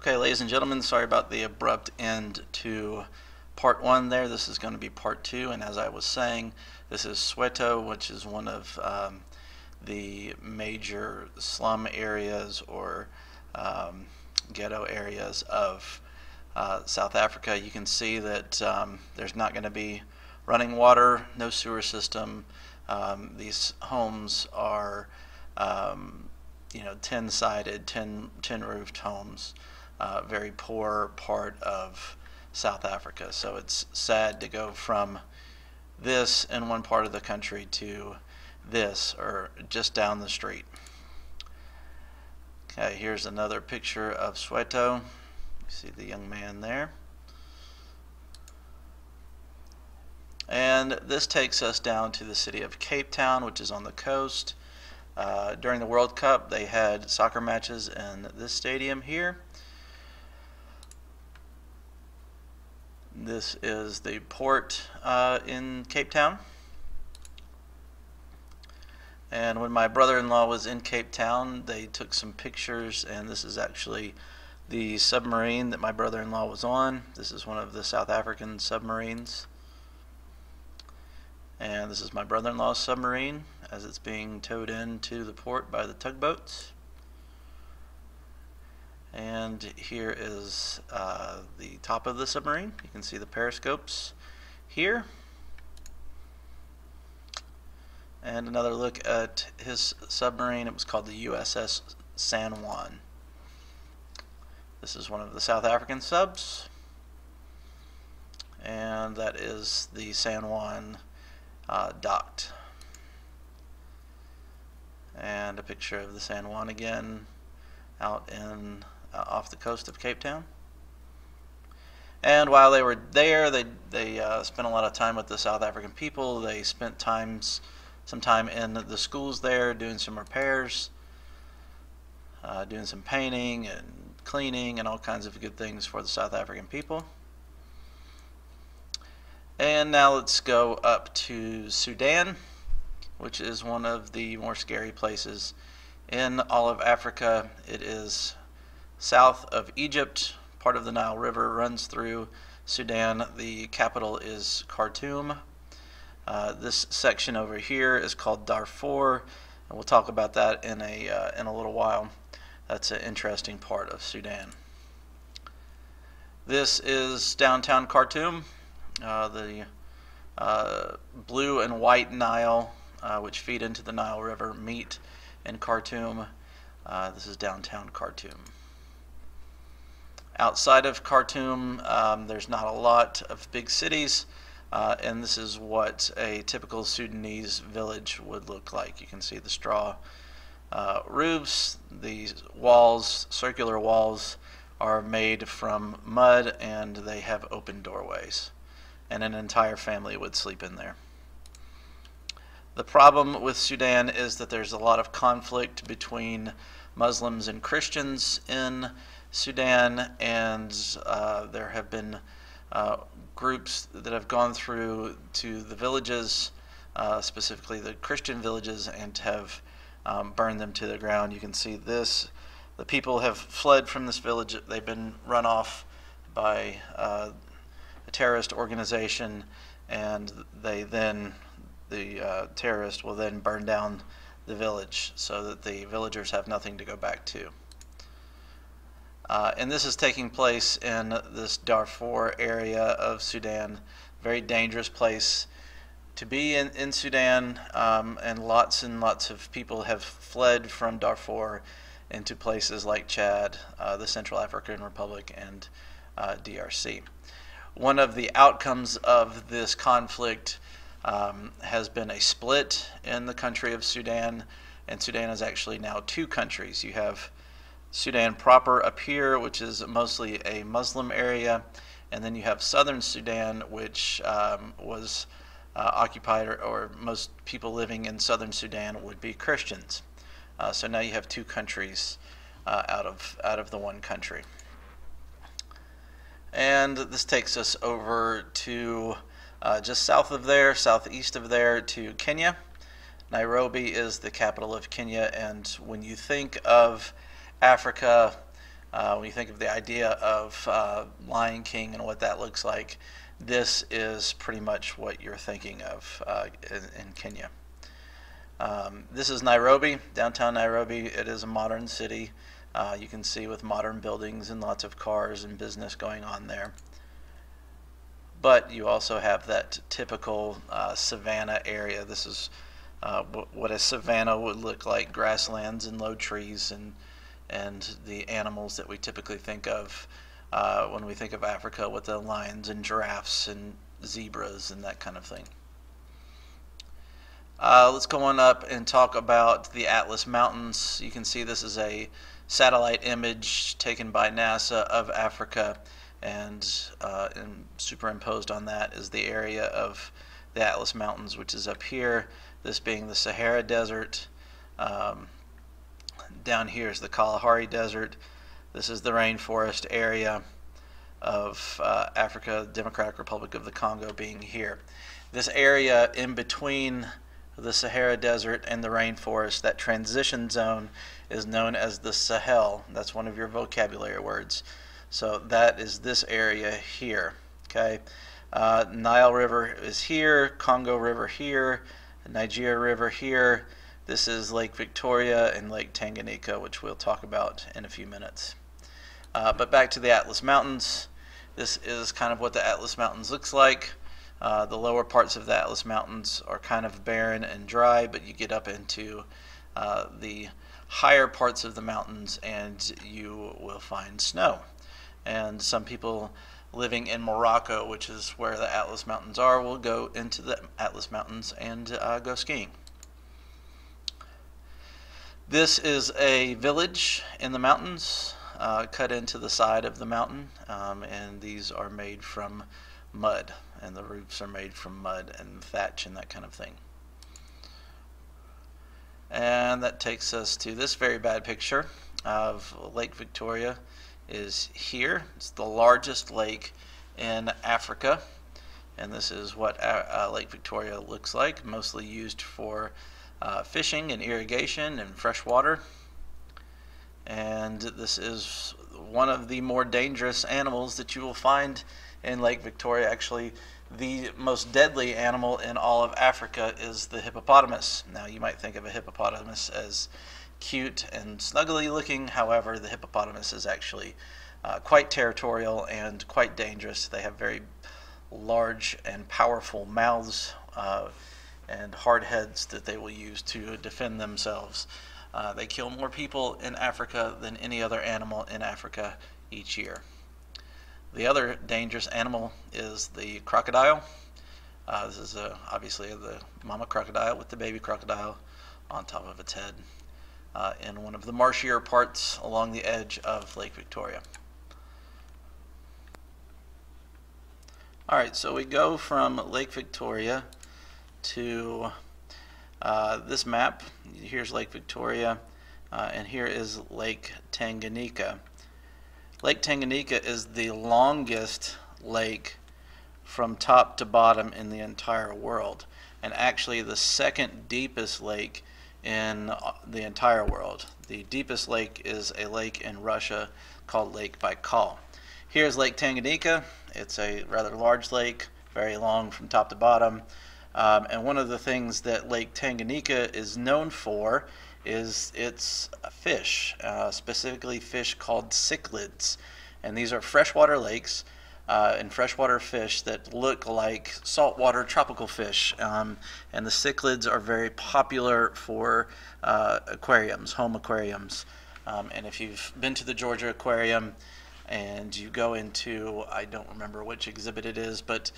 Okay, ladies and gentlemen, sorry about the abrupt end to part one there. This is going to be part two, and as I was saying, this is Soweto, which is one of the major slum areas or ghetto areas of South Africa. You can see that there's not going to be running water, no sewer system. These homes are tin-sided, tin-roofed homes. Very poor part of South Africa. So it's sad to go from this in one part of the country to this, or just down the street. Okay, here's another picture of Soweto. You see the young man there. And this takes us down to the city of Cape Town, which is on the coast. During the World Cup, they had soccer matches in this stadium here. This is the port in Cape Town. And when my brother-in-law was in Cape Town, they took some pictures, and this is actually the submarine that my brother-in-law was on. This is one of the South African submarines. And this is my brother-in-law's submarine as it's being towed into the port by the tugboats. And here is the top of the submarine. You can see the periscopes here. And another look at his submarine. It was called the USS San Juan. This is one of the South African subs. And that is the San Juan docked. And a picture of the San Juan again out in off the coast of Cape Town. And while they were there, they spent a lot of time with the South African people. They spent some time in the schools there doing some repairs, doing some painting and cleaning and all kinds of good things for the South African people. And now let's go up to Sudan, which is one of the more scary places in all of Africa. It is south of Egypt. Part of the Nile River runs through Sudan. The capital is Khartoum. This section over here is called Darfur, and we'll talk about that in a little while. That's an interesting part of Sudan. This is downtown Khartoum. The blue and white Nile, which feed into the Nile River, meet in Khartoum. This is downtown Khartoum. Outside of Khartoum, there's not a lot of big cities, and this is what a typical Sudanese village would look like. You can see the straw roofs. These walls, circular walls, are made from mud, and they have open doorways, and an entire family would sleep in there. The problem with Sudan is that there's a lot of conflict between Muslims and Christians in Sudan, and there have been groups that have gone through to the villages, specifically the Christian villages, and have burned them to the ground. You can see this. The people have fled from this village. They've been run off by a terrorist organization, and the terrorist will then burn down the village so that the villagers have nothing to go back to. And this is taking place in this Darfur area of Sudan. Very dangerous place to be in Sudan, and lots of people have fled from Darfur into places like Chad, the Central African Republic, and DRC. One of the outcomes of this conflict has been a split in the country of Sudan, and Sudan is actually now two countries. You have Sudan proper up here, which is mostly a Muslim area, and then you have southern Sudan, which was occupied, or most people living in southern Sudan would be Christians. So now you have two countries out of the one country. And this takes us over to just south of there, southeast of there, to Kenya. Nairobi is the capital of Kenya, and when you think of Africa, When you think of the idea of Lion King and what that looks like, this is pretty much what you're thinking of in Kenya. This is Nairobi, downtown Nairobi. It is a modern city. You can see with modern buildings and lots of cars and business going on there. But you also have that typical savanna area. This is what a savanna would look like: grasslands and low trees and the animals that we typically think of when we think of Africa, with the lions and giraffes and zebras and that kind of thing. Let's go on up and talk about the Atlas Mountains. You can see this is a satellite image taken by NASA of Africa, and superimposed on that is the area of the Atlas Mountains, which is up here, this being the Sahara Desert. Down here is the Kalahari Desert. This is the rainforest area of Africa, Democratic Republic of the Congo being here. This area in between the Sahara Desert and the rainforest, that transition zone, is known as the Sahel. That's one of your vocabulary words. So that is this area here. Okay, Nile River is here, Congo River here, Nigeria River here. This is Lake Victoria and Lake Tanganyika, which we'll talk about in a few minutes. But back to the Atlas Mountains. This is kind of what the Atlas Mountains looks like. The lower parts of the Atlas Mountains are kind of barren and dry, but you get up into the higher parts of the mountains and you will find snow. And some people living in Morocco, which is where the Atlas Mountains are, will go into the Atlas Mountains and go skiing. This is a village in the mountains, cut into the side of the mountain, and these are made from mud, and the roofs are made from mud and thatch and that kind of thing. And that takes us to this very bad picture of Lake Victoria. Is here. It's the largest lake in Africa, and this is what Lake Victoria looks like, mostly used for fishing and irrigation and fresh water. And this is one of the more dangerous animals that you will find in Lake Victoria. Actually, the most deadly animal in all of Africa is the hippopotamus. Now, you might think of a hippopotamus as cute and snuggly looking. However, the hippopotamus is actually quite territorial and quite dangerous. They have very large and powerful mouths and hard heads that they will use to defend themselves. They kill more people in Africa than any other animal in Africa each year. The other dangerous animal is the crocodile. This is obviously the mama crocodile with the baby crocodile on top of its head in one of the marshier parts along the edge of Lake Victoria. Alright, so we go from Lake Victoria to this map. Here's Lake Victoria, and here is Lake Tanganyika. Lake Tanganyika is the longest lake from top to bottom in the entire world, and actually the second deepest lake in the entire world. The deepest lake is a lake in Russia called Lake Baikal. Here's Lake Tanganyika. It's a rather large lake, very long from top to bottom. And one of the things that Lake Tanganyika is known for is its fish, specifically fish called cichlids. And these are freshwater lakes and freshwater fish that look like saltwater tropical fish. And the cichlids are very popular for aquariums, home aquariums. And if you've been to the Georgia Aquarium and you go into, I don't remember which exhibit it is, but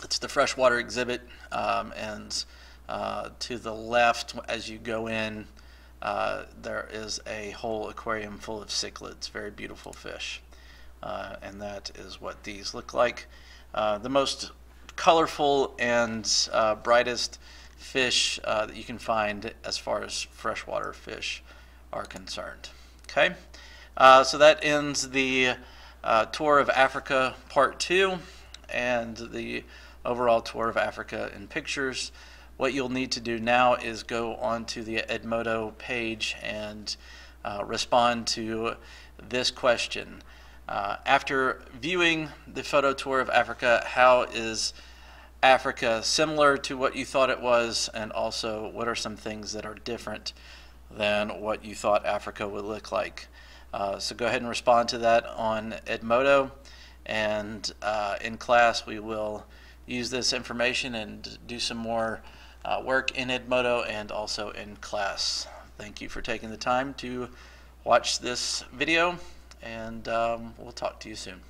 it's the freshwater exhibit, and to the left as you go in, there is a whole aquarium full of cichlids, very beautiful fish. And that is what these look like. The most colorful and brightest fish that you can find as far as freshwater fish are concerned. Okay, so that ends the tour of Africa part 2 and the overall tour of Africa in pictures. What you'll need to do now is go onto the Edmodo page and respond to this question. After viewing the photo tour of Africa, how is Africa similar to what you thought it was, and also what are some things that are different than what you thought Africa would look like? So go ahead and respond to that on Edmodo, and in class we will use this information and do some more work in Edmodo and also in class. Thank you for taking the time to watch this video, and we'll talk to you soon.